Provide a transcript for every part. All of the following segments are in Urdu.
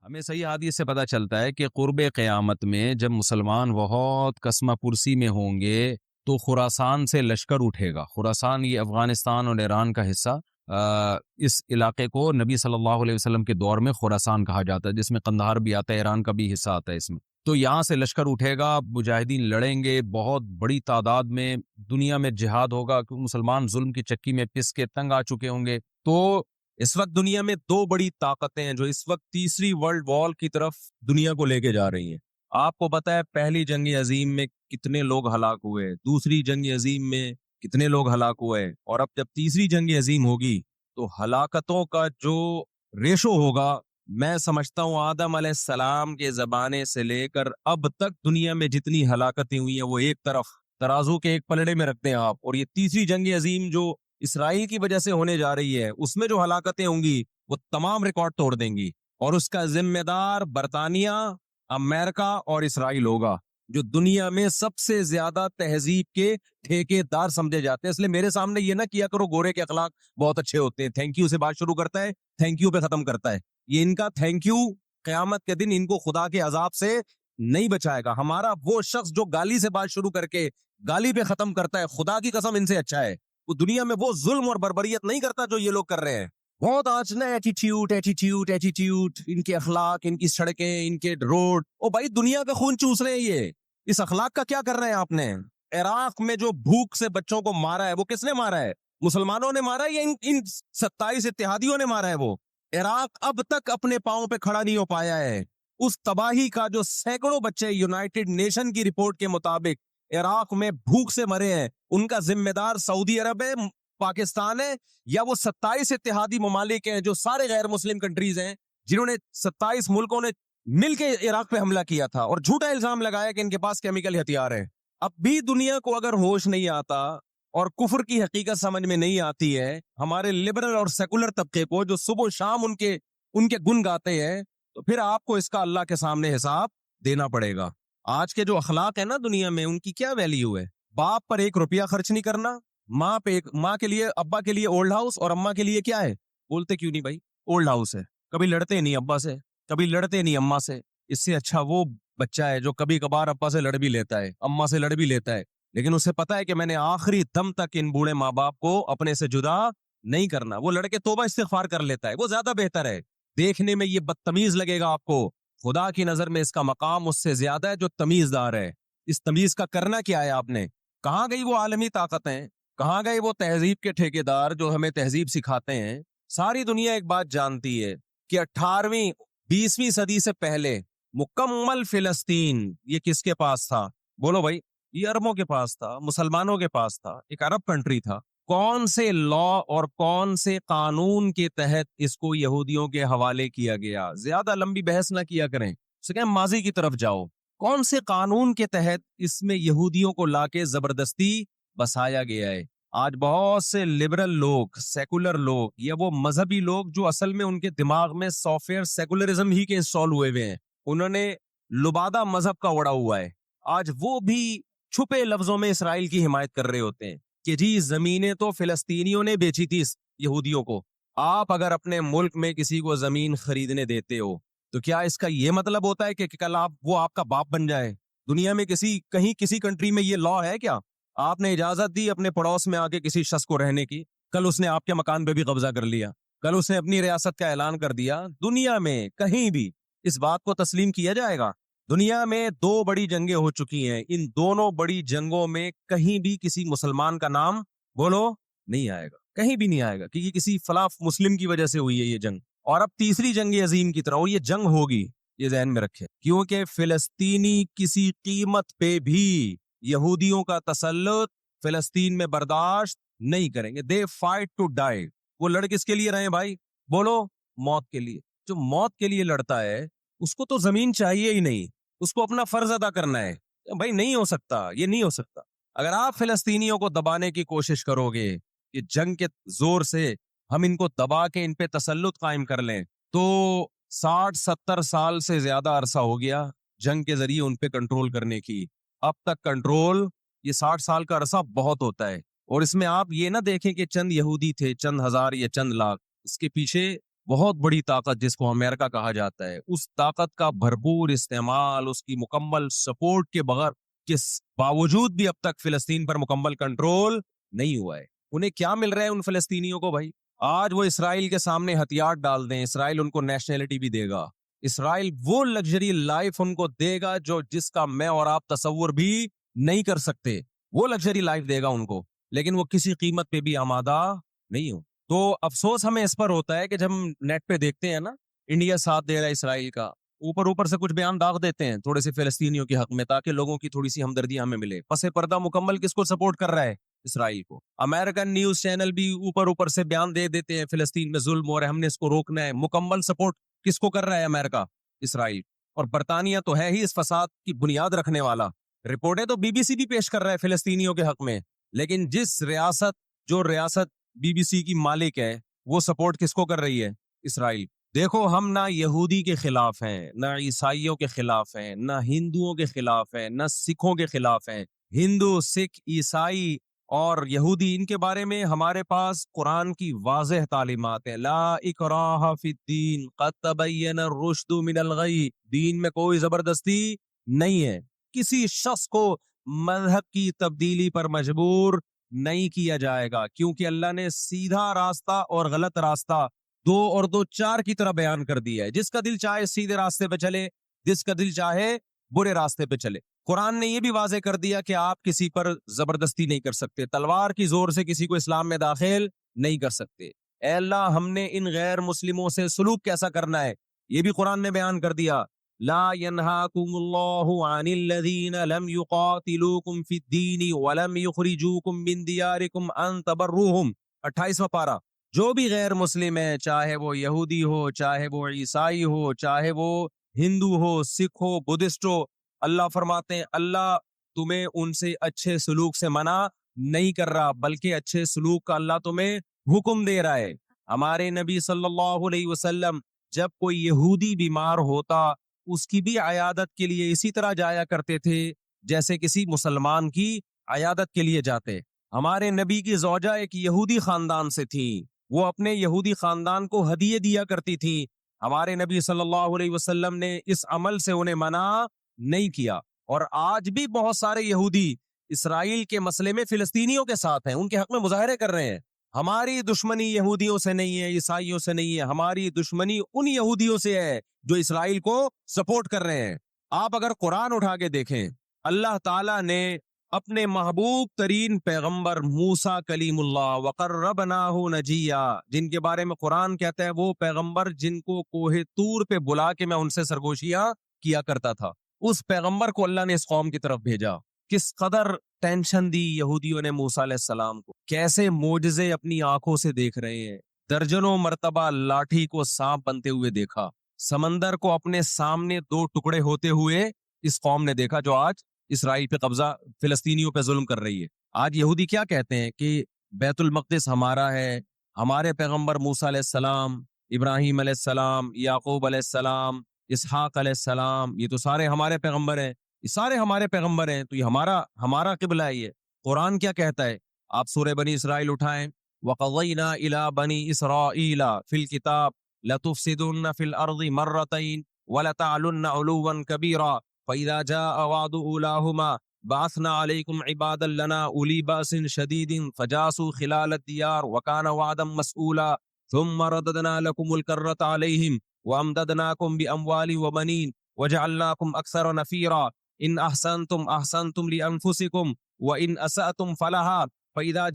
ہمیں صحیح حدیث سے پتہ چلتا ہے کہ قرب قیامت میں جب مسلمان بہت کسمہ پرسی میں ہوں گے تو خراسان سے لشکر اٹھے گا. خراسان یہ افغانستان اور ایران کا حصہ. اس علاقے کو نبی صلی اللہ علیہ وسلم کے دور میں خراسان کہا جاتا ہے، جس میں قندھار بھی آتا ہے، ایران کا بھی حصہ آتا ہے اس میں. تو یہاں سے لشکر اٹھے گا، مجاہدین لڑیں گے بہت بڑی تعداد میں، دنیا میں جہاد ہوگا کیونکہ مسلمان ظلم کی چکی میں پس کے تنگ آ چکے ہوں گے. تو اس وقت دنیا میں دو بڑی طاقتیں ہیں جو اس وقت تیسری ورلڈ وار کی طرف دنیا کو لے کے جا رہی ہیں. آپ کو پتا ہے پہلی جنگ عظیم میں کتنے لوگ ہلاک ہوئے، دوسری جنگ عظیم میں کتنے لوگ ہلاک ہوئے، اور اب جب تیسری جنگ عظیم ہوگی تو ہلاکتوں کا جو ریشو ہوگا، میں سمجھتا ہوں آدم علیہ السلام کے زمانے سے لے کر اب تک دنیا میں جتنی ہلاکتیں ہوئی ہیں وہ ایک طرف ترازو کے ایک پلڑے میں رکھتے ہیں آپ. اور یہ تیسری جنگ عظیم جو اسرائیل کی وجہ سے ہونے جا رہی ہے، اس میں جو ہلاکتیں ہوں گی وہ تمام ریکارڈ توڑ دیں گی، اور اس کا ذمہ دار برطانیہ، امریکہ اور اسرائیل ہوگا، جو دنیا میں سب سے زیادہ تہذیب کے ٹھیکے دار سمجھے جاتے ہیں. اس لیے میرے سامنے یہ نہ کیا کرو گورے کے اخلاق بہت اچھے ہوتے ہیں، تھینک یو سے بات شروع کرتا ہے، تھینک یو پہ ختم کرتا ہے. یہ ان کا تھینک یو قیامت کے دن ان کو خدا کے عذاب سے نہیں بچائے گا. ہمارا وہ شخص جو گالی سے بات شروع کر کے گالی پہ ختم کرتا ہے، خدا کی قسم ان سے اچھا ہے. وہ دنیا میں وہ ظلم اور بربریت نہیں کرتا جو یہ لوگ کر رہے ہیں. بہت آج نا ایٹیٹیوڈ، ان کے اخلاق، ان کی سڑکیں، ان کے روڈ. او بھائی دنیا کا خون چوس رہے ہیں یہ. اس اخلاق کا کیا کر رہے ہیں آپ نے؟ عراق میں جو بھوک سے بچوں کو مارا ہے وہ کس نے مارا ہے؟ مسلمانوں نے مارا ہے یا ان 27 اتحادیوں نے مارا ہے؟ وہ عراق اب تک اپنے پاؤں پہ کھڑا نہیں ہو پایا ہے. اس تباہی کا جو سینکڑوں بچے یونائٹڈ نیشن کی رپورٹ کے مطابق عراق میں بھوک سے مرے ہیں، ان کا ذمہ دار سعودی عرب ہے، پاکستان ہے، یا وہ 27 اتحادی ممالک ہیں جو سارے غیر مسلم کنٹریز ہیں جنہوں نے 27 ملکوں نے مل کے عراق پہ حملہ کیا تھا اور جھوٹا الزام لگایا کہ ان کے پاس کیمیکل ہتھیار ہے. اب بھی دنیا کو اگر ہوش نہیں آتا اور کفر کی حقیقت سمجھ میں نہیں آتی ہے، ہمارے لبرل اور سیکولر طبقے کو جو صبح و شام ان کے گن گاتے ہیں، تو پھر آپ کو اس کا اللہ کے سامنے حساب دینا پڑے گا. آج کے جو اخلاق ہیں نا دنیا میں، ان کی کیا ویلیو ہے؟ باپ پر 1 روپیہ خرچ نہیں کرنا، ماں کے لیے، ابا کے لیے اولڈ ہاؤس، اور اماں کے لیے کیا ہے؟ بولتے کیوں نہیں بھائی؟ اولڈ ہاؤس ہے. کبھی لڑتے نہیں ابا سے، کبھی لڑتے نہیں اماں سے. اس سے اچھا وہ بچہ ہے جو کبھی کبھار ابا سے لڑ بھی لیتا ہے، اماں سے لڑ بھی لیتا ہے، لیکن اسے پتا ہے کہ میں نے آخری دم تک ان بوڑھے ماں باپ کو اپنے سے جدا نہیں کرنا. وہ لڑکے توبہ استغفار کر لیتا ہے، وہ زیادہ بہتر ہے. دیکھنے میں یہ بدتمیز لگے گا آپ کو، خدا کی نظر میں اس کا مقام اس سے زیادہ ہے جو تمیز دار ہے. اس تمیز کا کرنا کیا ہے آپ نے؟ کہاں گئی وہ عالمی طاقتیں؟ کہاں گئے وہ تہذیب کے ٹھیکیدار جو ہمیں تہذیب سکھاتے ہیں؟ ساری دنیا ایک بات جانتی ہے کہ 18ویں 20ویں صدی سے پہلے مکمل فلسطین یہ کس کے پاس تھا؟ بولو بھائی. یہ عربوں کے پاس تھا، مسلمانوں کے پاس تھا، ایک عرب کنٹری تھا. کون سے لا اور کون سے قانون کے تحت اس کو یہودیوں کے حوالے کیا گیا؟ زیادہ لمبی بحث نہ کیا کریں، اسے ماضی کی طرف جاؤ. کون سے قانون کے تحت اس میں یہودیوں کو لا کے زبردستی بسایا گیا ہے؟ آج بہت سے لبرل لوگ، سیکولر لوگ، یا وہ مذہبی لوگ جو اصل میں ان کے دماغ میں سافٹ ویئر سیکولرزم ہی کے انسٹال ہوئے ہیں، انہوں نے لبادہ مذہب کا اڑا ہوا ہے. آج وہ بھی چھپے لفظوں میں اسرائیل کی حمایت کر رہے ہوتے ہیں کہ جی زمینیں تو فلسطینیوں نے بیچی تھی یہودیوں کو. آپ اگر اپنے ملک میں کسی کو زمین خریدنے دیتے ہو تو کیا اس کا یہ مطلب ہوتا ہے کہ کل وہ آپ کا باپ بن جائے؟ دنیا میں کہیں کسی کنٹری میں یہ لا ہے کیا؟ آپ نے اجازت دی اپنے پڑوس میں آ کے کسی شخص کو رہنے کی، کل اس نے آپ کے مکان پہ بھی قبضہ کر لیا، کل اس نے اپنی ریاست کا اعلان کر دیا. دنیا میں کہیں بھی اس بات کو تسلیم کیا جائے گا؟ دنیا میں 2 بڑی جنگیں ہو چکی ہیں، ان دونوں بڑی جنگوں میں کہیں بھی کسی مسلمان کا نام بولو نہیں آئے گا، کہیں بھی نہیں آئے گا کہ یہ کسی فلاں مسلم کی وجہ سے ہوئی ہے یہ جنگ. اور اب تیسری جنگ عظیم کی طرح، اور یہ جنگ ہوگی، یہ ذہن میں رکھے، کیونکہ فلسطینی کسی قیمت پہ بھی یہودیوں کا تسلط فلسطین میں برداشت نہیں کریں گے. They fight to die. وہ لڑ کس کے لیے رہے بھائی؟ بولو موت کے لیے. جو موت کے لیے لڑتا ہے اس کو تو زمین چاہیے ہی نہیں، اس کو اپنا فرض ادا کرنا ہے. بھائی نہیں ہو سکتا، یہ نہیں ہو سکتا. اگر آپ فلسطینیوں کو دبانے کی کوشش کرو گے کہ جنگ کے زور سے ہم ان کو دبا کے ان پہ تسلط قائم کر لیں، تو 60-70 سال سے زیادہ عرصہ ہو گیا جنگ کے ذریعے ان پہ کنٹرول کرنے کی. اب تک کنٹرول، یہ 60 سال کا عرصہ بہت ہوتا ہے. اور اس میں آپ یہ نہ دیکھیں کہ چند یہودی تھے، چند ہزار یا چند لاکھ، اس کے پیچھے بہت بڑی طاقت جس کو امریکہ کہا جاتا ہے، اس طاقت کا بھرپور استعمال، اس کی مکمل سپورٹ کے بغیر کے باوجود بھی اب تک فلسطین پر مکمل کنٹرول نہیں ہوا ہے۔ انہیں کیا مل رہا ہے ان فلسطینیوں کو بھائی؟ آج وہ اسرائیل کے سامنے ہتھیار ڈال دیں، اسرائیل ان کو نیشنلٹی بھی دے گا، اسرائیل وہ لگژری لائف ان کو دے گا جس کا میں اور آپ تصور بھی نہیں کر سکتے، وہ لگژری لائف دے گا ان کو، لیکن وہ کسی قیمت پہ بھی آمادہ نہیں ہو۔ تو افسوس ہمیں اس پر ہوتا ہے کہ جب ہم نیٹ پہ دیکھتے ہیں نا انڈیا ساتھ دے رہا ہے اسرائیل کا، اوپر سے کچھ بیان داغ دیتے ہیں تھوڑے سے فلسطینیوں کے حق میں تاکہ لوگوں کی تھوڑی سی ہمدردی ہمیں ملے، پس پردہ مکمل کس کو سپورٹ کر رہا ہے؟ اسرائیل کو۔ امریکن نیوز چینل بھی اوپر سے بیان دے دیتے ہیں فلسطین میں ظلم ہو رہا ہے، ہم نے اس کو روکنا ہے، مکمل سپورٹ کس کو کر رہا ہے؟ امریکہ، اسرائیل۔ اور برطانیہ تو ہے ہی اس فساد کی بنیاد رکھنے والا، رپورٹیں تو BBC بھی پیش کر رہا ہے فلسطینیوں کے حق میں، لیکن جو ریاست BBC کی مالک ہے وہ سپورٹ کس کو کر رہی ہے؟ اسرائیل۔ دیکھو ہم نہ یہودی کے خلاف ہیں، نہ عیسائیوں کے خلاف ہیں، نہ ہندوؤں کے خلاف ہیں، نہ سکھوں کے خلاف ہیں۔ ہندو، سکھ، عیسائی اور یہودی، ان کے بارے میں ہمارے پاس قرآن کی واضح تعلیمات ہیں، لا اکراہ فی الدین قد تبین الرشد من الغی، دین میں کوئی زبردستی نہیں ہے، کسی شخص کو مذہب کی تبدیلی پر مجبور نہیں کیا جائے گا، کیونکہ اللہ نے سیدھا راستہ اور غلط راستہ 2 اور 2 4 کی طرح بیان کر دیا ہے، جس کا دل چاہے سیدھے راستے پہ چلے، جس کا دل چاہے برے راستے پہ چلے۔ قرآن نے یہ بھی واضح کر دیا کہ آپ کسی پر زبردستی نہیں کر سکتے، تلوار کی زور سے کسی کو اسلام میں داخل نہیں کر سکتے۔ اے اللہ ہم نے ان غیر مسلموں سے سلوک کیسا کرنا ہے یہ بھی قرآن نے بیان کر دیا، لا ينهاكم الله عن الذين لم يقاتلوكم في الدين ولم يخرجوكم من دياركم ان تبروهم، 28واں پارہ۔ جو بھی غیر مسلم ہے، چاہے وہ یہودی ہو، چاہے وہ عیسائی ہو، چاہے وہ ہندو ہو، سکھ ہو، بدھسٹ ہو، اللہ فرماتے ہیں اللہ تمہیں ان سے اچھے سلوک سے منع نہیں کر رہا، بلکہ اچھے سلوک کا اللہ تمہیں حکم دے رہا ہے۔ ہمارے نبی صلی اللہ علیہ وسلم جب کوئی یہودی بیمار ہوتا اس کی بھی عیادت کے لیے اسی طرح جایا کرتے تھے جیسے کسی مسلمان کی عیادت کے لیے جاتے۔ ہمارے نبی کی زوجہ ایک یہودی خاندان سے تھی، وہ اپنے یہودی خاندان کو ہدیے دیا کرتی تھی، ہمارے نبی صلی اللہ علیہ وسلم نے اس عمل سے انہیں منع نہیں کیا۔ اور آج بھی بہت سارے یہودی اسرائیل کے مسئلے میں فلسطینیوں کے ساتھ ہیں، ان کے حق میں مظاہرے کر رہے ہیں۔ ہماری دشمنی یہودیوں سے نہیں ہے، عیسائیوں سے نہیں ہے، ہماری دشمنی ان یہودیوں سے ہے جو اسرائیل کو سپورٹ کر رہے ہیں۔ آپ اگر قرآن اٹھا کے دیکھیں، اللہ تعالیٰ نے اپنے محبوب ترین پیغمبر موسیٰ کلیم اللہ وقربناہ نجیہ، جن کے بارے میں قرآن کہتا ہے وہ پیغمبر جن کو کوہ طور پہ بلا کے میں ان سے سرگوشیاں کیا کرتا تھا، اس پیغمبر کو اللہ نے اس قوم کی طرف بھیجا۔ کس قدر ٹینشن دی یہودیوں نے موسیٰ علیہ السلام کو، کیسے معجزے اپنی آنکھوں سے دیکھ رہے ہیں، درجنوں مرتبہ لاٹھی کو سانپ بنتے ہوئے دیکھا، سمندر کو اپنے سامنے 2 ٹکڑے ہوتے ہوئے اس قوم نے دیکھا جو آج اسرائیل پہ قبضہ، فلسطینیوں پہ ظلم کر رہی ہے۔ آج یہودی کیا کہتے ہیں کہ بیت المقدس ہمارا ہے، ہمارے پیغمبر موسیٰ علیہ السلام، ابراہیم علیہ السلام، یعقوب علیہ السلام، اسحاق علیہ السلام، یہ تو سارے ہمارے پیغمبر ہیں، یہ سارے ہمارے پیغمبر ہیں، تو یہ ہمارا قبلہ ہے۔ یہ قرآن کیا کہتا ہے؟ آپ سورہ بنی اسرائیل اٹھائیں، وَقَضَيْنَا إِلَىٰ بَنِي إِسْرَائِيلَ فِي الْكِتَابِ لَتُفْسِدُنَّ فِي الْأَرْضِ مَرَّتَيْنِ وَلَتَعْلُنَّ عُلُوًّا كَبِيرًا فَإِذَا جَاءَ وَعْدُ أُولَاهُمَا بَعَثْنَا عَلَيْكُمْ عِبَادًا لَنَا أُولِي بَأْسٍ شَدِيدٍ فَجَاسُوا خِلَالَ الدِّيَارِ وَكَانَ وَعْدًا مَسْئُولًا ثُمَّ رَدَدْنَا لَكُمُ الْكَرَّةَ عَلَيْهِمْ وَأَمْدَدْنَاكُمْ بِأَمْوَالٍ وَبَنِينَ وَجَعَلْنَاكُمْ أَكْثَرَ نَفِيرًا إِنْ أَحْسَنْتُمْ أَحْسَنْتُمْ لِأَنفُسِكُمْ وَإِنْ أَسَأْتُمْ فَلَهَا فَإِذَا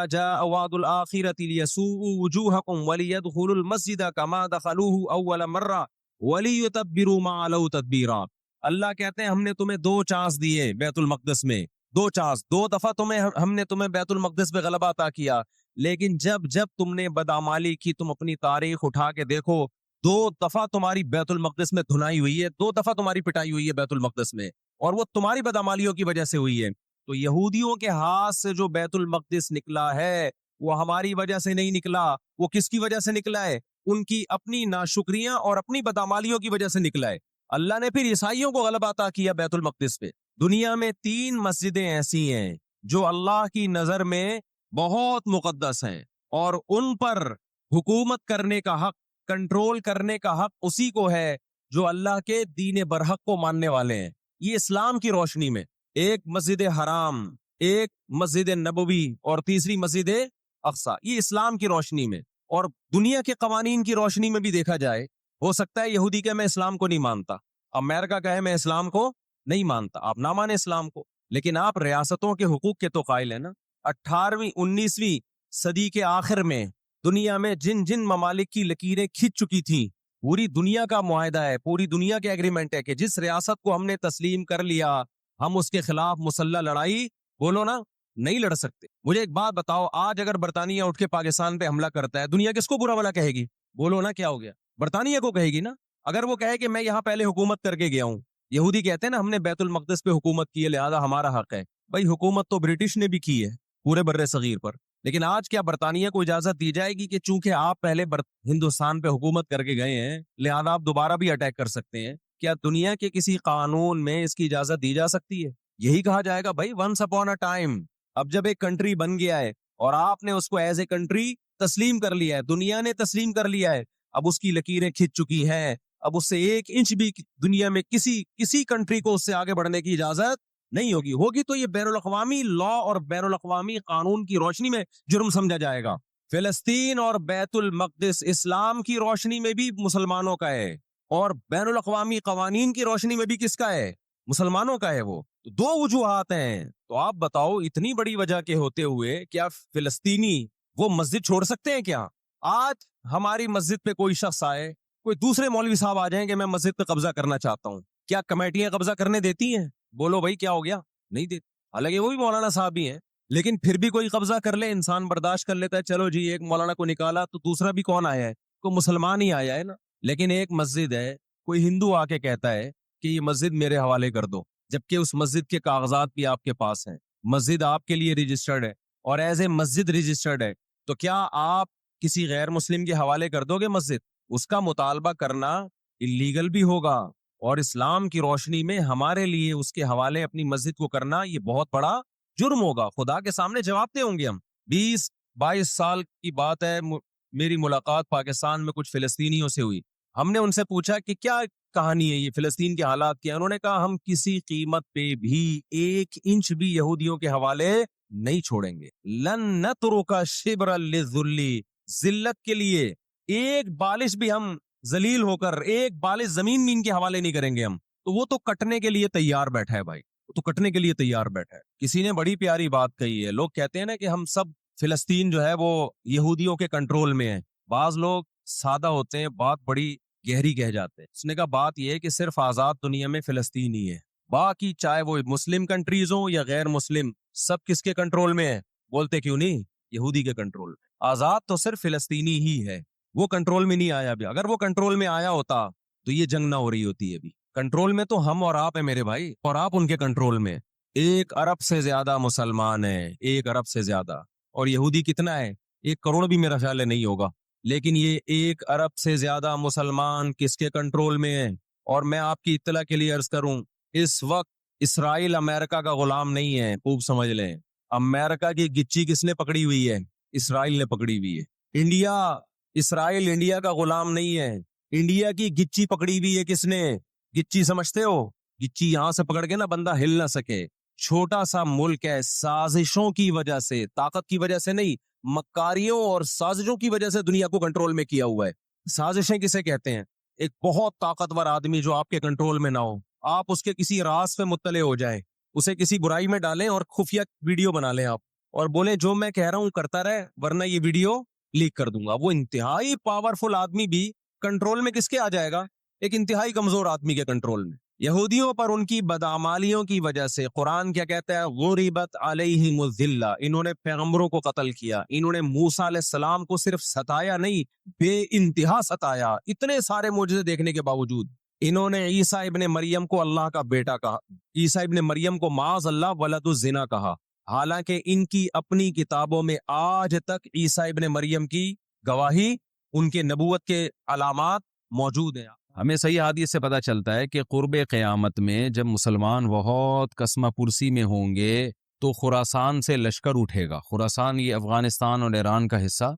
جَاءَ وَعْدُ الْآخِرَةِ لِيَسُوءُوا وُجُوهَكُمْ وَلِيَدْخُلُوا الْمَسْجِدَ كَمَا دَخَلُوهُ أَوَّلَ مَرَّةٍ وَلِيُتَبِّرُوا مَا عَلَوْا تَتْبِيرًا۔ اللہ کہتے ہیں ہم نے تمہیں 2 چانس دیے بیت المقدس میں، 2 چانس، 2 دفعہ ہم نے تمہیں بیت المقدس پہ غلبہ عطا کیا، لیکن جب تم نے بدعمالی کی، تم اپنی تاریخ اٹھا کے دیکھو، 2 دفعہ تمہاری بیت المقدس میں دھنائی ہوئی ہے، 2 دفعہ تمہاری پٹائی ہوئی ہے بیت المقدس میں، اور وہ تمہاری بدعمالیوں کی وجہ سے ہوئی ہے۔ تو یہودیوں کے ہاتھ سے جو بیت المقدس نکلا ہے وہ ہماری وجہ سے نہیں نکلا، وہ کس کی وجہ سے نکلا ہے؟ ان کی اپنی ناشکریاں اور اپنی بدعمالیوں کی وجہ سے نکلا ہے۔ اللہ نے پھر عیسائیوں کو غلبہ عطا کیا بیت المقدس پہ۔ دنیا میں 3 مسجدیں ایسی ہیں جو اللہ کی نظر میں بہت مقدس ہیں، اور ان پر حکومت کرنے کا حق، کنٹرول کرنے کا حق اسی کو ہے جو اللہ کے دین برحق کو ماننے والے ہیں۔ یہ اسلام کی روشنی میں ایک مسجد حرام، ایک مسجد نبوی اور تیسری مسجد اقصی، یہ اسلام کی روشنی میں اور دنیا کے قوانین کی روشنی میں بھی دیکھا جائے، ہو سکتا ہے یہودی کہ میں اسلام کو نہیں مانتا، امریکہ کہے میں اسلام کو نہیں مانتا، آپ نہ مانے اسلام کو، لیکن آپ ریاستوں کے حقوق کے تو قائل ہیں نا۔ 18ویں 19ویں صدی کے آخر میں دنیا میں جن جن ممالک کی لکیریں کھنچ چکی تھیں، پوری دنیا کا معاہدہ ہے، پوری دنیا کے ایگریمنٹ ہے کہ جس ریاست کو ہم نے تسلیم کر لیا ہم اس کے خلاف مسلح لڑائی بولو نا نہیں لڑ سکتے۔ مجھے ایک بات بتاؤ، آج اگر برطانیہ اٹھ کے پاکستان پہ حملہ کرتا ہے، دنیا کس کو برا بھلا کہے گی؟ بولو نا کیا ہو گیا؟ برطانیہ کو کہے گی نا۔ اگر وہ کہے کہ میں یہاں پہلے حکومت کر کے گیا ہوں، یہودی کہتے ہیں نا ہم نے بیت المقدس پہ حکومت کی ہے لہذا ہمارا حق ہے، بھائی حکومت تو برٹش نے بھی کی ہے پورے بر صغیر پر، لیکن آج کیا برطانیہ کو اجازت دی جائے گی کہ چونکہ آپ پہلے ہندوستان پہ حکومت کر کے گئے ہیں لہذا آپ دوبارہ بھی اٹیک کر سکتے ہیں؟ کیا دنیا کے کسی قانون میں اس کی اجازت دی جا سکتی ہے؟ یہی کہا جائے گا بھائی ونس اپون اے ٹائم، اب جب ایک کنٹری بن گیا ہے اور آپ نے اس کو ایز اے کنٹری تسلیم کر لیا ہے، دنیا نے تسلیم کر لیا ہے، اب اس کی لکیریں کھنچ چکی ہیں، اب اس سے ایک انچ بھی دنیا میں کسی کنٹری کو اس سے آگے بڑھنے کی اجازت نہیں ہوگی تو یہ بین الاقوامی لا اور بین الاقوامی قانون کی روشنی میں جرم سمجھا جائے گا۔ فلسطین اور بیت المقدس اسلام کی روشنی میں بھی مسلمانوں کا ہے اور بین الاقوامی قوانین کی روشنی میں بھی کس کا ہے؟ مسلمانوں کا ہے۔ وہ دو وجوہات ہیں، تو آپ بتاؤ اتنی بڑی وجہ کے ہوتے ہوئے کیا فلسطینی وہ مسجد چھوڑ سکتے ہیں کیا؟ آج ہماری مسجد پہ کوئی شخص آئے، کوئی دوسرے مولوی صاحب آ جائیں کہ میں مسجد پہ قبضہ کرنا چاہتا ہوں، کیا کمیٹیاں قبضہ کرنے دیتی ہیں؟ بولو بھائی کیا ہو گیا؟ نہیں دیتی، حالانکہ وہ بھی مولانا صاحب ہی ہیں، لیکن پھر بھی کوئی قبضہ کر لے انسان برداشت کر لیتا ہے، چلو جی ایک مولانا کو نکالا تو دوسرا بھی کون آیا ہے؟ کوئی مسلمان ہی آیا ہے نا۔ لیکن ایک مسجد ہے، کوئی ہندو آ کے کہتا ہے کہ یہ مسجد میرے حوالے کر دو، جبکہ اس مسجد کے کاغذات بھی آپ کے پاس ہیں، مسجد آپ کے لیے رجسٹرڈ ہے اور ایز اے مسجد رجسٹرڈ ہے، تو کیا آپ کسی غیر مسلم کے حوالے کر دو گے مسجد؟ اس کا مطالبہ کرنا اللیگل بھی ہوگا اور اسلام کی روشنی میں ہمارے لیے اس کے حوالے اپنی مسجد کو کرنا یہ بہت بڑا جرم ہوگا، خدا کے سامنے جواب دے ہوں گے ہم۔ 20-22 سال کی بات ہے، میری ملاقات پاکستان میں کچھ فلسطینیوں سے ہوئی، ہم نے ان سے پوچھا کہ کیا کہانی ہے یہ فلسطین کے حالات کیا؟ انہوں نے کہا ہم کسی قیمت پہ بھی ایک انچ بھی یہودیوں کے حوالے نہیں چھوڑیں گے، لن نترک شبرا للذل، ذلت کے لیے ایک بالش بھی ہم ذلیل ہو کر ایک بالش زمین بھی ان کے حوالے نہیں کریں گے ہم۔ تو وہ تو کٹنے کے لیے تیار بیٹھا ہے بھائی، وہ تو کٹنے کے لیے تیار بیٹھا ہے۔ کسی نے بڑی پیاری بات کہی ہے، لوگ کہتے ہیں نا کہ ہم سب فلسطین جو ہے وہ یہودیوں کے کنٹرول میں ہے، بعض لوگ سادہ ہوتے ہیں بات بڑی گہری کہہ جاتے ہیں۔ اس نے کہا بات یہ ہے کہ صرف آزاد دنیا میں فلسطین ہی ہے، باقی چاہے وہ مسلم کنٹریز ہوں یا غیر مسلم سب کس کے کنٹرول میں ہے؟ بولتے کیوں نہیں؟ یہودی کے کنٹرول میں۔ آزاد تو صرف فلسطینی ہی ہے، وہ کنٹرول میں نہیں آیا ابھی، اگر وہ کنٹرول میں آیا ہوتا تو یہ جنگ نہ ہو رہی ہوتی ہے ابھی۔ کنٹرول میں تو ہم اور آپ ہیں میرے بھائی، اور آپ ان کے کنٹرول میں۔ 1 ارب سے زیادہ مسلمان ہیں، 1 ارب سے زیادہ، اور یہودی کتنا ہے؟ 1 کروڑ بھی میرا خیال ہے نہیں ہوگا، لیکن یہ 1 ارب سے زیادہ مسلمان کس کے کنٹرول میں ہیں؟ اور میں آپ کی اطلاع کے لیے عرض کروں، اس وقت اسرائیل امریکہ کا غلام نہیں ہے، خوب سمجھ لیں۔ امریکہ کی گچی کس نے پکڑی ہوئی ہے؟ اسرائیل نے پکڑی ہوئی ہے۔ اسرائیل انڈیا کا غلام نہیں ہے، انڈیا کی گچی پکڑی ہوئی ہے کس نے؟ گچی سمجھتے ہو؟ گچی یہاں سے پکڑ کے نا بندہ ہل نہ سکے، چھوٹا سا ملک ہے، سازشوں کی وجہ سے، طاقت کی وجہ سے نہیں، مکاریوں اور سازشوں کی وجہ سے دنیا کو کنٹرول میں کیا ہوا ہے۔ سازشیں کسے کہتے ہیں؟ ایک بہت طاقتور آدمی جو آپ کے کنٹرول میں نہ ہو، آپ اس کے کسی راز پہ مطلع ہو جائیں، اسے کسی برائی میں ڈالیں اور خفیہ ویڈیو بنا لیں آپ، اور بولیں جو میں کہہ رہا ہوں کرتا رہے ورنہ یہ ویڈیو لیک کر دوں گا۔ وہ انتہائی پاورفل آدمی بھی کنٹرول میں کس کے آ جائے گا؟ ایک انتہائی کمزور آدمی کے کنٹرول میں۔ یہودیوں پر ان کی بدعمالیوں کی وجہ سے قرآن کیا کہتا ہے؟ غربت علیہم الذلہ، انہوں نے پیغمبروں کو قتل کیا، انہوں نے موسیٰ علیہ السلام کو صرف ستایا نہیں، بے انتہا ستایا، اتنے سارے معجزے دیکھنے کے باوجود۔ انہوں نے عیسیٰ ابن مریم کو اللہ کا بیٹا کہا، عیسیٰ ابن مریم کو معاذ اللہ ولد الزنا کہا، حالانکہ ان کی اپنی کتابوں میں آج تک عیسیٰ ابن مریم کی گواہی، ان کے نبوت کے علامات موجود ہیں۔ ہمیں صحیح حدیث سے پتہ چلتا ہے کہ قرب قیامت میں جب مسلمان بہت قسمہ پرسی میں ہوں گے تو خراسان سے لشکر اٹھے گا. خراسان یہ افغانستان اور ایران کا حصہ،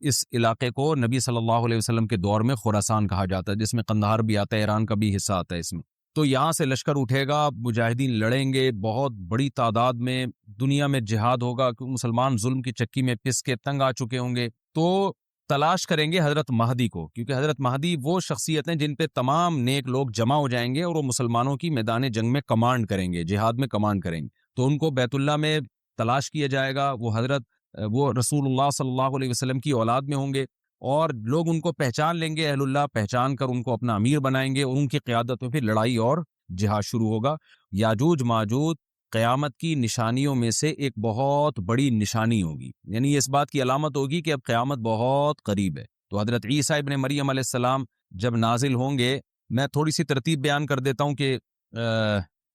اس علاقے کو نبی صلی اللہ علیہ وسلم کے دور میں خراسان کہا جاتا ہے، جس میں قندھار بھی آتا ہے، ایران کا بھی حصہ آتا ہے اس میں. تو یہاں سے لشکر اٹھے گا، مجاہدین لڑیں گے بہت بڑی تعداد میں، دنیا میں جہاد ہوگا کہ مسلمان ظلم کی چکی میں پس کے تنگ آ چکے ہوں گے. تو تلاش کریں گے حضرت مہدی کو، کیونکہ حضرت مہدی وہ شخصیت ہیں جن پہ تمام نیک لوگ جمع ہو جائیں گے اور وہ مسلمانوں کی میدان جنگ میں کمانڈ کریں گے، جہاد میں کمانڈ کریں گے. تو ان کو بیت اللہ میں تلاش کیا جائے گا. وہ رسول اللہ صلی اللہ علیہ وسلم کی اولاد میں ہوں گے اور لوگ ان کو پہچان لیں گے، اہل اللہ پہچان کر ان کو اپنا امیر بنائیں گے اور ان کی قیادت میں پھر لڑائی اور جہاد شروع ہوگا. یاجوج ماجوج قیامت کی نشانیوں میں سے ایک بہت بڑی نشانی ہوگی، یعنی یہ اس بات کی علامت ہوگی کہ اب قیامت بہت قریب ہے. تو حضرت عیسیٰ ابن مریم علیہ السلام جب نازل ہوں گے، میں تھوڑی سی ترتیب بیان کر دیتا ہوں کہ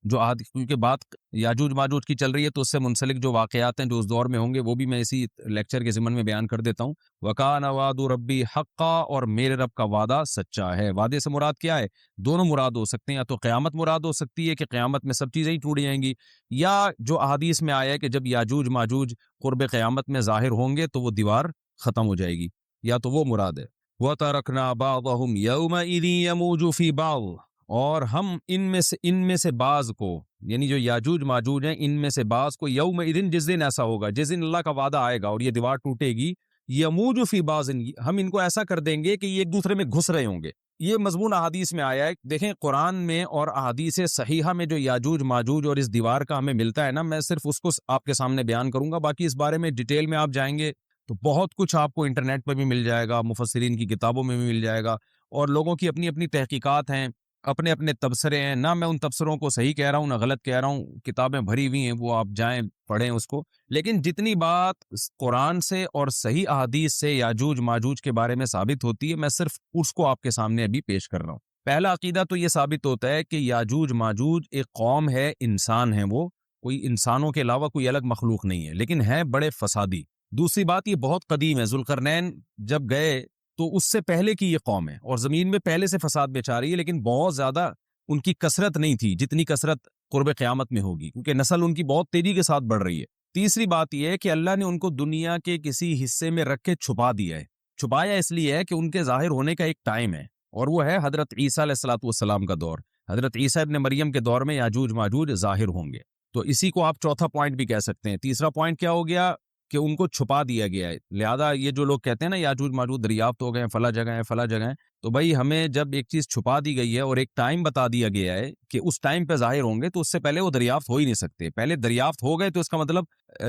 کیونکہ بات یاجوج ماجوج کی چل رہی ہے تو اس سے منسلک جو واقعات ہیں جو اس دور میں ہوں گے وہ بھی میں اسی لیکچر کے ضمن میں بیان کر دیتا ہوں. وَكَانَ وَعْدُ رَبِّي حَقًّا، اور میرے رب کا وعدہ سچا ہے. وعدے سے مراد کیا ہے؟ دونوں مراد ہو سکتے ہیں، یا تو قیامت مراد ہو سکتی ہے کہ قیامت میں سب چیزیں ہی ٹوٹ جائیں گی، یا جو احادیث میں آیا ہے کہ جب یاجوج ماجوج قرب قیامت میں ظاہر ہوں گے تو وہ دیوار ختم ہو جائے گی، یا تو وہ مراد ہے. وَتَرَكْنَا بَعْضَهُمْ يَوْمَئِذٍ يَمُوجُ فِي بَعْضٍ، اور ہم ان میں سے بعض کو، یعنی جو یاجوج ماجوج ہیں ان میں سے بعض کو، یوم اذن، جس دن ایسا ہوگا، جس دن اللہ کا وعدہ آئے گا اور یہ دیوار ٹوٹے گی، یموج فی بعض، ہم ان کو ایسا کر دیں گے کہ یہ ایک دوسرے میں گھس رہے ہوں گے. یہ مضمون احادیث میں آیا ہے. دیکھیں قرآن میں اور احادیث صحیحہ میں جو یاجوج ماجوج اور اس دیوار کا ہمیں ملتا ہے نا، میں صرف اس کو آپ کے سامنے بیان کروں گا. باقی اس بارے میں ڈیٹیل میں آپ جائیں گے تو بہت کچھ آپ کو انٹرنیٹ پہ بھی مل جائے گا، مفسرین کی کتابوں میں بھی مل جائے گا، اور لوگوں کی اپنی اپنی تحقیقات ہیں، اپنے اپنے تبصرے ہیں. نہ میں ان تبصروں کو صحیح کہہ رہا ہوں نہ غلط کہہ رہا ہوں، کتابیں بھری ہوئی ہیں، وہ آپ جائیں پڑھیں اس کو. لیکن جتنی بات قرآن سے اور صحیح احادیث سے یاجوج ماجوج کے بارے میں ثابت ہوتی ہے، میں صرف اس کو آپ کے سامنے ابھی پیش کر رہا ہوں. پہلا عقیدہ تو یہ ثابت ہوتا ہے کہ یاجوج ماجوج ایک قوم ہے، انسان ہیں، وہ کوئی انسانوں کے علاوہ کوئی الگ مخلوق نہیں ہے، لیکن ہیں بڑے فسادی. دوسری بات، یہ بہت قدیم ہے. ذوالقرنین جب گئے تو اس سے پہلے کی یہ قوم ہے اور زمین میں پہلے سے فساد بچا رہی ہے، لیکن بہت زیادہ ان کی کثرت نہیں تھی جتنی کثرت قرب قیامت میں ہوگی، کیونکہ نسل ان کی بہت تیزی کے ساتھ بڑھ رہی ہے. تیسری بات یہ ہے کہ اللہ نے ان کو دنیا کے کسی حصے میں رکھ کے چھپا دیا ہے. چھپایا اس لیے ہے کہ ان کے ظاہر ہونے کا ایک ٹائم ہے، اور وہ ہے حضرت عیسیٰ علیہ الصلوۃ والسلام کا دور. حضرت عیسیٰ ابن مریم کے دور میں یاجوج ماجوج ظاہر ہوں گے. تو اسی کو آپ چوتھا پوائنٹ بھی کہہ سکتے ہیں. تیسرا پوائنٹ کیا ہو گیا کہ ان کو چھپا دیا گیا ہے. لہذا یہ جو لوگ کہتے ہیں نا یاجوج ماجوج دریافت ہو گئے ہیں، فلاں جگہ ہیں فلاں جگہ ہیں، تو بھائی ہمیں جب ایک چیز چھپا دی گئی ہے اور ایک ٹائم بتا دیا گیا ہے کہ اس ٹائم پہ ظاہر ہوں گے، تو اس سے پہلے وہ دریافت ہو ہی نہیں سکتے. پہلے دریافت ہو گئے تو اس کا مطلب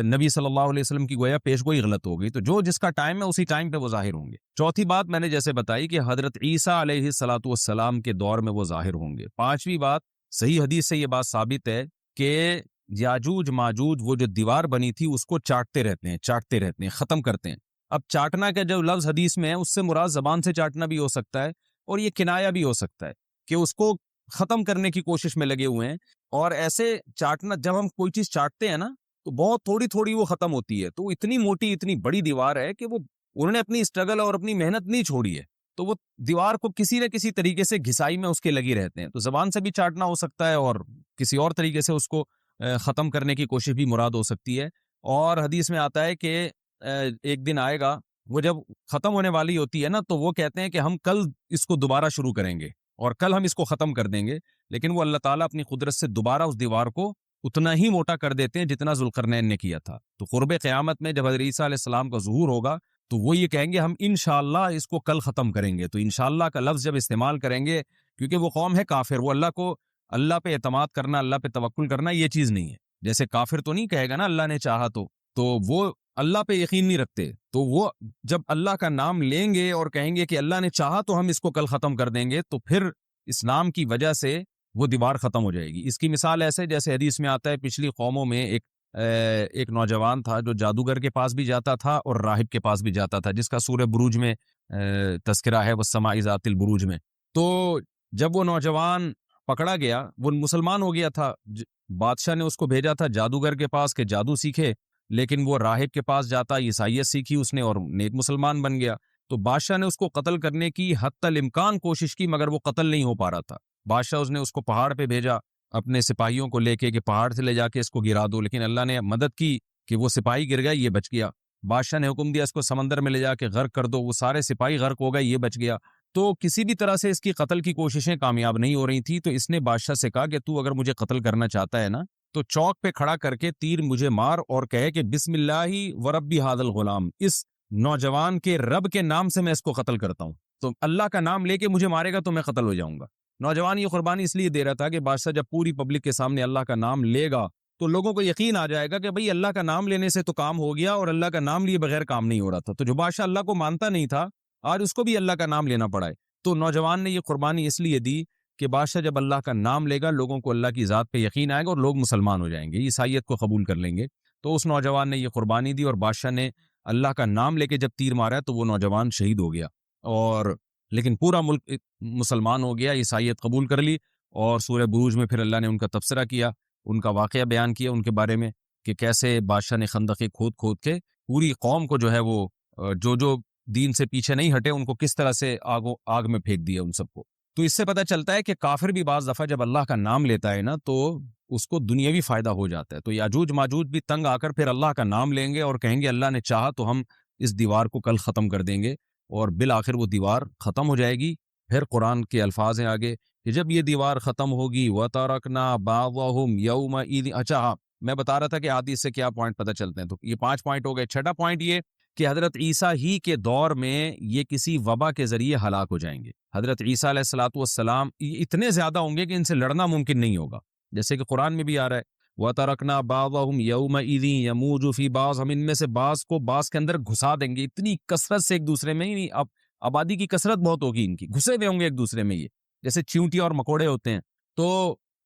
نبی صلی اللہ علیہ وسلم کی گویا پیش گوئی غلط ہو گئی. تو جو جس کا ٹائم ہے اسی ٹائم پہ وہ ظاہر ہوں گے. چوتھی بات میں نے جیسے بتائی کہ حضرت عیسیٰ علیہ الصلوۃ والسلام کے دور میں وہ ظاہر ہوں گے. پانچویں بات، صحیح حدیث سے یہ بات ثابت ہے کہ یاجوج ماجوج وہ جو دیوار بنی تھی اس کو چاٹتے رہتے ہیں، ختم کرتے ہیں. اب چاٹنا کا جو لفظ حدیث میں ہے اس سے مراد زبان سے چاٹنا بھی ہو سکتا ہے، اور یہ کنایا بھی ہو سکتا ہے کہ اس کو ختم کرنے کی کوشش میں لگے ہوئے ہیں. اور ایسے چاٹنا، جب ہم کوئی چیز چاٹتے ہیں نا تو بہت تھوڑی تھوڑی وہ ختم ہوتی ہے. تو اتنی موٹی اتنی بڑی دیوار ہے کہ وہ انہوں نے اپنی اسٹرگل اور اپنی محنت نہیں چھوڑی ہے، تو وہ دیوار کو کسی نہ کسی طریقے سے گھسائی میں اس کے لگی رہتے ہیں. تو زبان سے بھی چاٹنا ہو سکتا ہے اور کسی اور طریقے سے اس کو ختم کرنے کی کوشش بھی مراد ہو سکتی ہے. اور حدیث میں آتا ہے کہ ایک دن آئے گا وہ جب ختم ہونے والی ہوتی ہے نا، تو وہ کہتے ہیں کہ ہم کل اس کو دوبارہ شروع کریں گے اور کل ہم اس کو ختم کر دیں گے. لیکن وہ اللہ تعالیٰ اپنی قدرت سے دوبارہ اس دیوار کو اتنا ہی موٹا کر دیتے ہیں جتنا ذوالقرنین نے کیا تھا. تو قرب قیامت میں جب حضرت عیسیٰ علیہ السلام کا ظہور ہوگا تو وہ یہ کہیں گے ہم انشاءاللہ اس کو کل ختم کریں گے. تو انشاءاللہ کا لفظ جب استعمال کریں گے، کیونکہ وہ قوم ہے کافر، وہ اللہ پہ اعتماد کرنا، اللہ پہ توکل کرنا یہ چیز نہیں ہے. جیسے کافر تو نہیں کہے گا نا اللہ نے چاہا تو وہ اللہ پہ یقین نہیں رکھتے. تو وہ جب اللہ کا نام لیں گے اور کہیں گے کہ اللہ نے چاہا تو ہم اس کو کل ختم کر دیں گے، تو پھر اس نام کی وجہ سے وہ دیوار ختم ہو جائے گی. اس کی مثال ایسے جیسے حدیث میں آتا ہے، پچھلی قوموں میں ایک نوجوان تھا جو جادوگر کے پاس بھی جاتا تھا اور راہب کے پاس بھی جاتا تھا، جس کا سورہ بروج میں تذکرہ ہے، والسماء ذات البروج میں. تو جب وہ نوجوان پکڑا گیا، وہ مسلمان ہو گیا تھا، بادشاہ نے اس کو بھیجا تھا جادوگر کے پاس کہ جادو سیکھے، لیکن وہ راہب کے پاس جاتا، عیسائیت سیکھی اس نے اور نیک مسلمان بن گیا. تو بادشاہ نے اس کو قتل کرنے کی حتی الامکان کوشش کی، مگر وہ قتل نہیں ہو پا رہا تھا. بادشاہ اس نے اس کو پہاڑ پہ بھیجا اپنے سپاہیوں کو لے کے کہ پہاڑ سے لے جا کے اس کو گرا دو، لیکن اللہ نے مدد کی کہ وہ سپاہی گر گیا، یہ بچ گیا۔ بادشاہ نے حکم دیا اس کو سمندر میں لے جا کے غرق کر دو، وہ سارے سپاہی غرق ہو گئے، یہ بچ گیا۔ تو کسی بھی طرح سے اس کی قتل کی کوششیں کامیاب نہیں ہو رہی تھی، تو اس نے بادشاہ سے کہا کہ تو اگر مجھے قتل کرنا چاہتا ہے نا تو چوک پہ کھڑا کر کے تیر مجھے مار اور کہے کہ بسم اللہ و ربی ھذا الغلام، اس نوجوان کے رب کے نام سے میں اس کو قتل کرتا ہوں۔ تو اللہ کا نام لے کے مجھے مارے گا تو میں قتل ہو جاؤں گا۔ نوجوان یہ قربانی اس لیے دے رہا تھا کہ بادشاہ جب پوری پبلک کے سامنے اللہ کا نام لے گا تو لوگوں کو یقین آ جائے گا کہ بھئی اللہ کا نام لینے سے تو کام ہو گیا، اور اللہ کا نام لیے بغیر کام نہیں ہو رہا تھا۔ تو جو بادشاہ اللہ کو مانتا نہیں تھا آج اس کو بھی اللہ کا نام لینا پڑا ہے۔ تو نوجوان نے یہ قربانی اس لیے دی کہ بادشاہ جب اللہ کا نام لے گا لوگوں کو اللہ کی ذات پہ یقین آئے گا اور لوگ مسلمان ہو جائیں گے، عیسائیت کو قبول کر لیں گے۔ تو اس نوجوان نے یہ قربانی دی اور بادشاہ نے اللہ کا نام لے کے جب تیر مارا تو وہ نوجوان شہید ہو گیا، اور لیکن پورا ملک مسلمان ہو گیا، عیسائیت قبول کر لی۔ اور سورہ بروج میں پھر اللہ نے ان کا تبصرہ کیا، ان کا واقعہ بیان کیا ان کے بارے میں کہ کیسے بادشاہ نے خندقیں کھود کھود کے پوری قوم کو جو ہے وہ جو دین سے پیچھے نہیں ہٹے ان کو کس طرح سے آگ میں پھینک دیا ان سب کو۔ تو اس سے پتہ چلتا ہے کہ کافر بھی بعض دفعہ جب اللہ کا نام لیتا ہے نا تو اس کو دنیاوی فائدہ ہو جاتا ہے۔ تو یاجوج ماجوج بھی تنگ آ کر پھر اللہ کا نام لیں گے اور کہیں گے اللہ نے چاہا تو ہم اس دیوار کو کل ختم کر دیں گے، اور بالآخر وہ دیوار ختم ہو جائے گی۔ پھر قرآن کے الفاظ ہیں آگے کہ جب یہ دیوار ختم ہوگی وَتَرَكْنَا بَعْضَهُمْ يَوْمَئِذٍ۔ اچھا میں بتا رہا تھا کہ حدیث سے کیا پوائنٹ پتہ چلتے ہیں، تو یہ 5 پوائنٹ ہو گئے۔ چھٹا پوائنٹ یہ کہ حضرت عیسیٰ ہی کے دور میں یہ کسی وبا کے ذریعے ہلاک ہو جائیں گے۔ حضرت عیسیٰ علیہ الصلوۃ والسلام اتنے زیادہ ہوں گے کہ ان سے لڑنا ممکن نہیں ہوگا، جیسے کہ قرآن میں بھی آ رہا ہے وَتَرَكْنَا بَعْضَهُمْ يَوْمَئِذٍ يَمُوجُ فِي بَعْضٍ، ہم ان میں سے بعض کو بعض کے اندر گھسا دیں گے۔ اتنی کثرت سے ایک دوسرے میں ہی، اب آبادی کی کثرت بہت ہوگی، ان کی گھسے ہوئے ہوں گے ایک دوسرے میں، یہ جیسے چیونٹی اور مکوڑے ہوتے ہیں، تو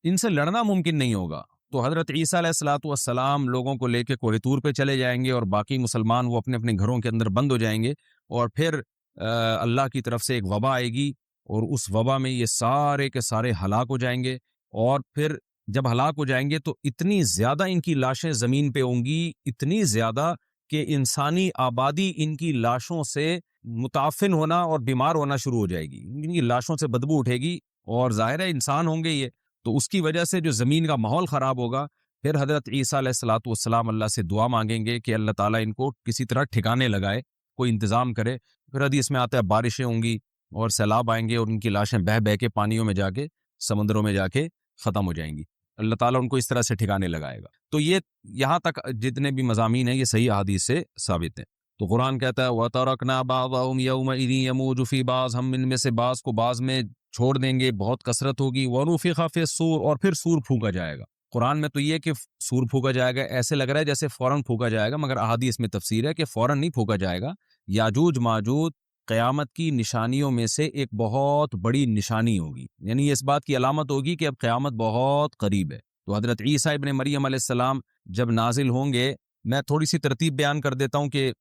ان سے لڑنا ممکن نہیں ہوگا۔ تو حضرت عیسیٰ علیہ الصلوۃ والسلام لوگوں کو لے کے کوہ طور پہ چلے جائیں گے، اور باقی مسلمان وہ اپنے اپنے گھروں کے اندر بند ہو جائیں گے، اور پھر اللہ کی طرف سے ایک وبا آئے گی، اور اس وبا میں یہ سارے کے سارے ہلاک ہو جائیں گے۔ اور پھر جب ہلاک ہو جائیں گے تو اتنی زیادہ ان کی لاشیں زمین پہ ہوں گی، اتنی زیادہ کہ انسانی آبادی ان کی لاشوں سے متعفن ہونا اور بیمار ہونا شروع ہو جائے گی، ان کی لاشوں سے بدبو اٹھے گی، اور ظاہر ہے انسان ہوں گے یہ، تو اس کی وجہ سے جو زمین کا ماحول خراب ہوگا۔ پھر حضرت عیسیٰ علیہ الصلوۃ والسلام اللہ سے دعا مانگیں گے کہ اللہ تعالیٰ ان کو کسی طرح ٹھکانے لگائے، کوئی انتظام کرے۔ پھر حدیث میں آتا ہے بارشیں ہوں گی اور سیلاب آئیں گے، اور ان کی لاشیں بہہ بہہ کے پانیوں میں جا کے، سمندروں میں جا کے ختم ہو جائیں گی۔ اللہ تعالیٰ ان کو اس طرح سے ٹھکانے لگائے گا۔ تو یہ یہاں تک جتنے بھی مضامین ہیں یہ صحیح احادیث سے ثابت ہیں۔ تو قرآن کہتا ہے وَتَرَكْنَا بَعْضَهُمْ يَوْمَئِذٍ يَمُوجُ فِي بَعْضٍ، ہم ان میں سے بعض کو بعض میں چھوڑ دیں گے، بہت کثرت ہوگی۔ وَنُفِخَ فِي الصُّورِ، اور پھر سور پھونکا جائے گا۔ قرآن میں تو یہ کہ سور پھونکا جائے گا، ایسے لگ رہا ہے جیسے فوراً پھونکا جائے گا، مگر احادیث میں تفسیر ہے کہ فوراً نہیں پھونکا جائے گا۔ یاجوج ماجوج قیامت کی نشانیوں میں سے ایک بہت بڑی نشانی ہوگی، یعنی اس بات کی علامت ہوگی کہ اب قیامت بہت قریب ہے۔ تو حضرت عیسیٰ ابن مریم علیہ السلام جب نازل ہوں گے، میں تھوڑی سی ترتیب بیان کر دیتا ہوں کہ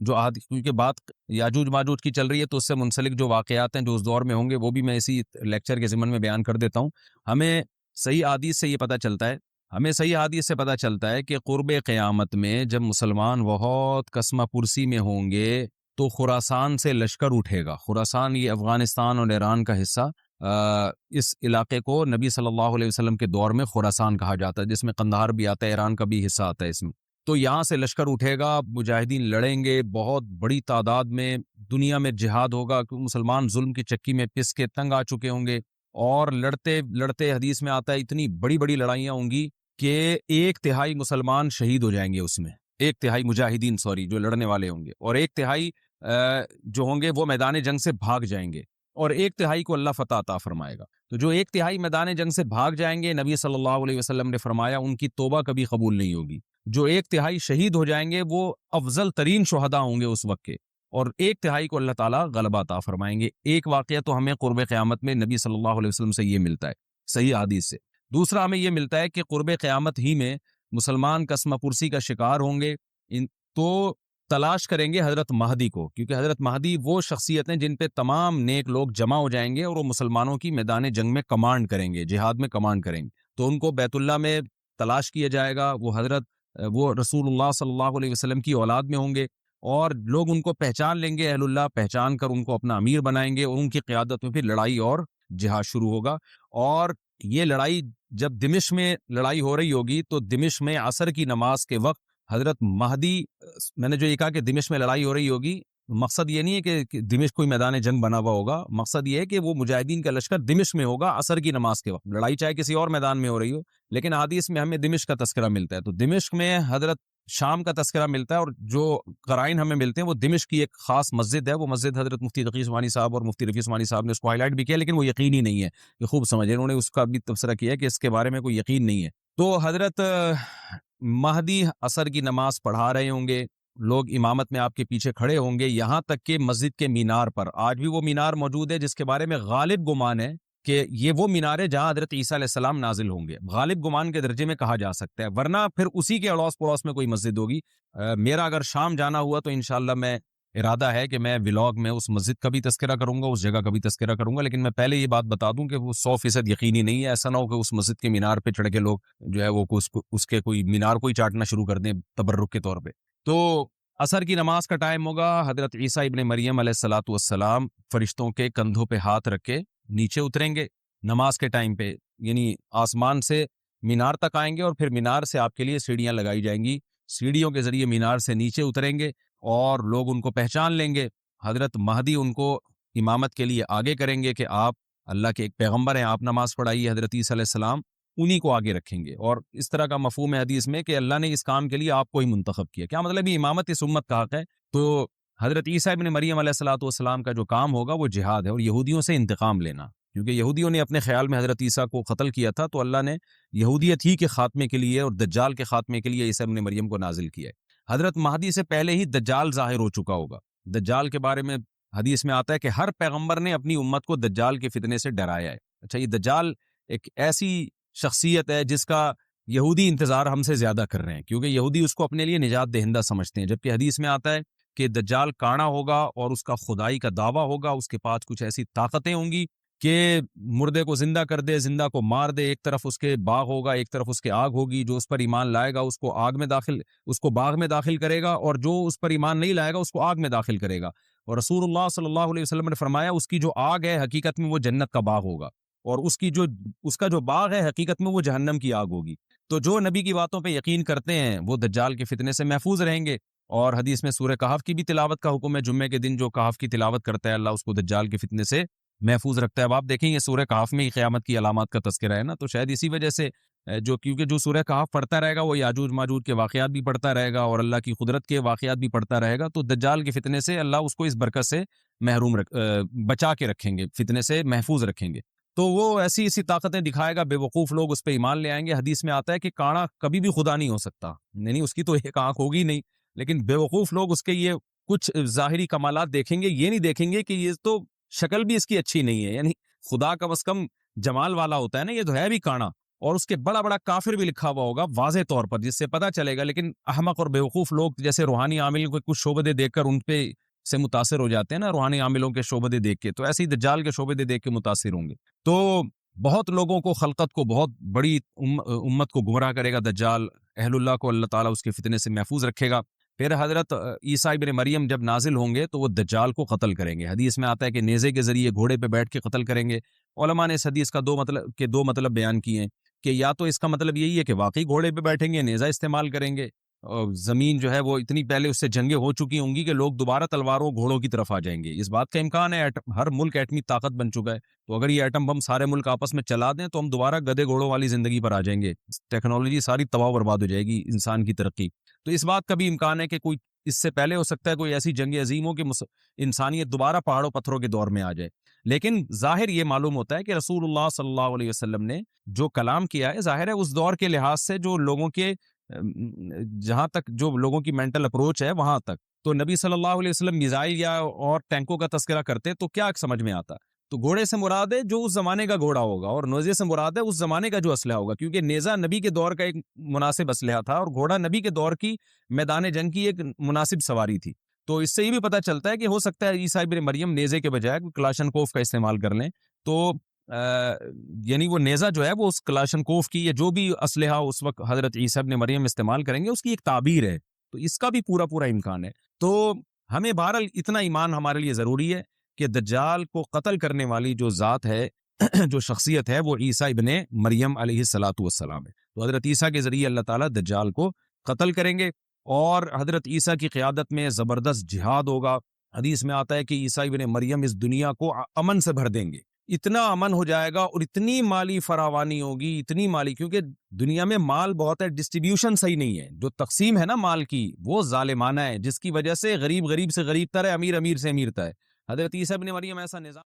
جو کیونکہ بات یاجوج ماجوج کی چل رہی ہے تو اس سے منسلک جو واقعات ہیں جو اس دور میں ہوں گے وہ بھی میں اسی لیکچر کے ضمن میں بیان کر دیتا ہوں۔ ہمیں صحیح حدیث سے یہ پتہ چلتا ہے کہ قرب قیامت میں جب مسلمان بہت کسمہ پرسی میں ہوں گے تو خراسان سے لشکر اٹھے گا۔ خراسان یہ افغانستان اور ایران کا حصہ، اس علاقے کو نبی صلی اللہ علیہ وسلم کے دور میں خراسان کہا جاتا ہے، جس میں قندھار بھی آتا ہے، ایران کا بھی حصہ آتا ہے اس میں۔ تو یہاں سے لشکر اٹھے گا، مجاہدین لڑیں گے بہت بڑی تعداد میں، دنیا میں جہاد ہوگا، کہ مسلمان ظلم کی چکی میں پس کے تنگ آ چکے ہوں گے، اور لڑتے لڑتے حدیث میں آتا ہے اتنی بڑی بڑی لڑائیاں ہوں گی کہ 1/3 مسلمان شہید ہو جائیں گے اس میں، 1/3 مجاہدین جو لڑنے والے ہوں گے، اور 1/3 جو ہوں گے وہ میدان جنگ سے بھاگ جائیں گے، اور 1/3 کو اللہ فتح عطا فرمائے گا۔ تو جو 1/3 میدان جنگ سے بھاگ جائیں گے، نبی صلی اللہ علیہ وسلم نے فرمایا ان کی توبہ کبھی قبول نہیں ہوگی۔ جو 1/3 شہید ہو جائیں گے وہ افضل ترین شہداء ہوں گے اس وقت کے، اور 1/3 کو اللہ تعالیٰ غلبہ عطا فرمائیں گے۔ ایک واقعہ تو ہمیں قرب قیامت میں نبی صلی اللہ علیہ وسلم سے یہ ملتا ہے صحیح حدیث سے۔ دوسرا ہمیں یہ ملتا ہے کہ قرب قیامت ہی میں مسلمان قسمہ پرسی کا شکار ہوں گے، تو تلاش کریں گے حضرت مہدی کو، کیونکہ حضرت مہدی وہ شخصیت ہیں جن پہ تمام نیک لوگ جمع ہو جائیں گے، اور وہ مسلمانوں کی میدان جنگ میں کمانڈ کریں گے، جہاد میں کمانڈ کریں گے۔ تو ان کو بیت اللہ میں تلاش کیا جائے گا، وہ رسول اللہ صلی اللہ علیہ وسلم کی اولاد میں ہوں گے، اور لوگ ان کو پہچان لیں گے، اہل اللہ پہچان کر ان کو اپنا امیر بنائیں گے، اور ان کی قیادت میں پھر لڑائی اور جہاد شروع ہوگا۔ اور یہ لڑائی جب دمشق میں لڑائی ہو رہی ہوگی تو دمشق میں عصر کی نماز کے وقت حضرت مہدی، میں نے جو یہ کہا کہ دمشق میں لڑائی ہو رہی ہوگی، مقصد یہ نہیں ہے کہ دمشق کوئی میدان جنگ بنا ہوا ہوگا، مقصد یہ ہے کہ وہ مجاہدین کا لشکر دمشق میں ہوگا عصر کی نماز کے وقت، لڑائی چاہے کسی اور میدان میں ہو رہی ہو، لیکن حدیث میں ہمیں دمشق کا تذکرہ ملتا ہے، تو دمشق میں حضرت شام کا تذکرہ ملتا ہے، اور جو قرائن ہمیں ملتے ہیں وہ دمشق کی ایک خاص مسجد ہے، وہ مسجد حضرت مفتی تقی عثمانی صاحب اور مفتی رفیع عثمانی صاحب نے اس کو ہائی لائٹ بھی کیا، لیکن وہ یقینی نہیں ہے، یہ خوب سمجھے، انہوں نے اس کا بھی تبصرہ کیا کہ اس کے بارے میں کوئی یقین نہیں ہے۔ تو حضرت مہدی عصر کی نماز پڑھا رہے ہوں گے، لوگ امامت میں آپ کے پیچھے کھڑے ہوں گے، یہاں تک کہ مسجد کے مینار پر، آج بھی وہ مینار موجود ہے جس کے بارے میں غالب گمان ہے کہ یہ وہ مینار ہے جہاں حضرت عیسیٰ علیہ السلام نازل ہوں گے، غالب گمان کے درجے میں کہا جا سکتا ہے، ورنہ پھر اسی کے اڑوس پڑوس میں کوئی مسجد ہوگی۔ میرا اگر شام جانا ہوا تو انشاءاللہ میں ارادہ ہے کہ میں ولاگ میں اس مسجد کا بھی تذکرہ کروں گا، اس جگہ کا بھی تذکرہ کروں گا، لیکن میں پہلے یہ بات بتا دوں کہ وہ 100% یقینی نہیں ہے، ایسا نہ ہو کہ اس مسجد کے مینار پہ چڑھ کے لوگ جو ہے وہ اس کے کوئی مینار کو ہی چاٹنا شروع کر دیں تبرک کے طور پہ۔ تو عصر کی نماز کا ٹائم ہوگا، حضرت عیسیٰ ابن مریم علیہ الصلوۃ والسلام فرشتوں کے کندھوں پہ ہاتھ رکھ کے نیچے اتریں گے نماز کے ٹائم پہ، یعنی آسمان سے مینار تک آئیں گے، اور پھر مینار سے آپ کے لیے سیڑھیاں لگائی جائیں گی، سیڑھیوں کے ذریعے مینار سے نیچے اتریں گے اور لوگ ان کو پہچان لیں گے، حضرت مہدی ان کو امامت کے لیے آگے کریں گے کہ آپ اللہ کے ایک پیغمبر ہیں، آپ نماز پڑھائیے، حضرت عیسیٰ علیہ السلام انہی کو آگے رکھیں گے، اور اس طرح کا مفہوم ہے حدیث میں کہ اللہ نے اس کام کے لیے آپ کو ہی منتخب کیا، کیا مطلب یہ امامت اس امت کا حق ہے، تو حضرت عیسیٰ ابن مریم علیہ الصلوۃ والسلام کا جو کام ہوگا وہ جہاد ہے، اور یہودیوں سے انتقام لینا، کیونکہ یہودیوں نے اپنے خیال میں حضرت عیسیٰ کو قتل کیا تھا، تو اللہ نے یہودیت ہی کے خاتمے کے لیے اور دجال کے خاتمے کے لیے عیسیٰ ابن مریم کو نازل کیا ہے۔ حضرت مہدی سے پہلے ہی دجال ظاہر ہو چکا ہوگا، دجال کے بارے میں حدیث میں آتا ہے کہ ہر پیغمبر نے اپنی امت کو دجال کے فتنے سے ڈرایا ہے۔ اچھا، یہ دجال ایک ایسی شخصیت ہے جس کا یہودی انتظار ہم سے زیادہ کر رہے ہیں، کیونکہ یہودی اس کو اپنے لیے نجات دہندہ سمجھتے ہیں، جبکہ حدیث میں آتا ہے کہ دجال کانا ہوگا اور اس کا خدائی کا دعویٰ ہوگا، اس کے پاس کچھ ایسی طاقتیں ہوں گی کہ مردے کو زندہ کر دے، زندہ کو مار دے، ایک طرف اس کے باغ ہوگا، ایک طرف اس کے آگ ہوگی، جو اس پر ایمان لائے گا اس کو باغ میں داخل کرے گا، اور جو اس پر ایمان نہیں لائے گا اس کو آگ میں داخل کرے گا، اور رسول اللہ صلی اللہ علیہ وسلم نے فرمایا اس کی جو آگ ہے حقیقت میں وہ جنت کا باغ ہوگا، اور اس کا جو باغ ہے حقیقت میں وہ جہنم کی آگ ہوگی۔ تو جو نبی کی باتوں پہ یقین کرتے ہیں وہ دجال کے فتنے سے محفوظ رہیں گے، اور حدیث میں سورہ کہف کی بھی تلاوت کا حکم ہے، جمعے کے دن جو کہف کی تلاوت کرتا ہے اللہ اس کو دجال کے فتنے سے محفوظ رکھتا ہے۔ اب آپ دیکھیں یہ سورہ کہف میں ہی قیامت کی علامات کا تذکرہ ہے نا، تو شاید اسی وجہ سے کیونکہ جو سورہ کہف پڑھتا رہے گا وہ یاجوج ماجوج کے واقعات بھی پڑھتا رہے گا اور اللہ کی قدرت کے واقعات بھی پڑھتا رہے گا، تو دجال کے فتنے سے اللہ اس کو اس برکت سے بچا کے رکھیں گے، فتنے سے محفوظ رکھیں گے۔ تو وہ ایسی طاقتیں دکھائے گا، بے وقوف لوگ اس پہ ایمان لے آئیں گے۔ حدیث میں آتا ہے کہ کانا کبھی بھی خدا نہیں ہو سکتا، یعنی اس کی تو ایک آنکھ ہوگی نہیں، لیکن بے وقوف لوگ اس کے یہ کچھ ظاہری کمالات دیکھیں گے، یہ نہیں دیکھیں گے کہ یہ تو شکل بھی اس کی اچھی نہیں ہے، یعنی خدا کم از کم جمال والا ہوتا ہے نا، یہ تو ہے بھی کانا، اور اس کے بڑا بڑا کافر بھی لکھا ہوا ہوگا واضح طور پر، جس سے پتہ چلے گا۔ لیکن احمق اور بیوقوف لوگ جیسے روحانی عامل کو کچھ شعبدے دیکھ کر ان پہ سے متاثر ہو جاتے ہیں نا، روحانی عاملوں کے شعبدے دیکھ کے، تو ایسے ہی دجال کے شعبدے دیکھ کے متاثر ہوں گے۔ تو بہت لوگوں کو، خلقت کو، بہت بڑی امت کو گمراہ کرے گا دجال، اہل اللہ کو اللہ تعالیٰ اس کے فتنے سے محفوظ رکھے گا۔ پھر حضرت عیسیٰ ابن مریم جب نازل ہوں گے تو وہ دجال کو قتل کریں گے، حدیث میں آتا ہے کہ نیزے کے ذریعے گھوڑے پہ بیٹھ کے قتل کریں گے۔ علماء نے اس حدیث کا دو مطلب بیان کیے ہیں، کہ یا تو اس کا مطلب یہی ہے کہ واقعی گھوڑے پہ بیٹھیں گے، نیزہ استعمال کریں گے، اور زمین جو ہے وہ اتنی پہلے اس سے جنگیں ہو چکی ہوں گی کہ لوگ دوبارہ تلواروں گھوڑوں کی طرف آ جائیں گے، اس بات کا امکان ہے، ہر ملک ایٹمی طاقت بن چکا ہے، تو اگر یہ ایٹم بم سارے ملک آپس میں چلا دیں تو ہم دوبارہ گدے گھوڑوں والی زندگی پر آ جائیں گے، ٹیکنالوجی ساری تباہ و برباد ہو جائے گی، انسان کی ترقی۔ تو اس بات کا بھی امکان ہے کہ کوئی اس سے پہلے ہو سکتا ہے کوئی ایسی جنگ عظیم ہو کہ انسانیت دوبارہ پہاڑوں پتھروں کے دور میں آ جائے، لیکن ظاہر یہ معلوم ہوتا ہے کہ رسول اللہ صلی اللہ علیہ وسلم نے جو کلام کیا ہے، ظاہر ہے اس دور کے لحاظ سے جو لوگوں کے جہاں تک جو لوگوں کی مینٹل اپروچ ہے وہاں تک، تو نبی صلی اللہ علیہ وسلم میزائل یا اور ٹینکوں کا تذکرہ کرتے تو کیا سمجھ میں آتا؟ تو گھوڑے سے مراد ہے جو اس زمانے کا گھوڑا ہوگا، اور نیزے سے مراد ہے اس زمانے کا جو اسلحہ ہوگا، کیونکہ نیزہ نبی کے دور کا ایک مناسب اسلحہ تھا اور گھوڑا نبی کے دور کی میدان جنگ کی ایک مناسب سواری تھی۔ تو اس سے یہ بھی پتہ چلتا ہے کہ ہو سکتا ہے عیسیٰ ابن مریم نیزے کے بجائے کلاشنکوف کا استعمال کر لیں، تو یعنی وہ نیزہ جو ہے وہ اس کلاشنکوف کی یا جو بھی اسلحہ اس وقت حضرت عیسیٰ ابن مریم استعمال کریں گے اس کی ایک تعبیر ہے، تو اس کا بھی پورا امکان ہے۔ تو ہمیں بہرحال اتنا ایمان ہمارے لیے ضروری ہے کہ دجال کو قتل کرنے والی جو ذات ہے جو شخصیت ہے وہ عیسیٰ ابن مریم علیہ الصلاۃ والسلام ہے. تو حضرت عیسیٰ کے ذریعے اللہ تعالیٰ دجال کو قتل کریں گے، اور حضرت عیسیٰ کی قیادت میں زبردست جہاد ہوگا. حدیث میں آتا ہے کہ عیسیٰ ابن مریم اس دنیا کو امن سے بھر دیں گے، اتنا امن ہو جائے گا اور اتنی مالی فراوانی ہوگی، اتنی مالی، کیونکہ دنیا میں مال بہت ہے، ڈسٹریبیوشن صحیح نہیں ہے، جو تقسیم ہے نا مال کی وہ ظالمانہ ہے، جس کی وجہ سے غریب غریب سے غریب تر ہے، امیر امیر سے امیر تر ہے. حضرت عیسیٰ ابن مریم ایسا نظام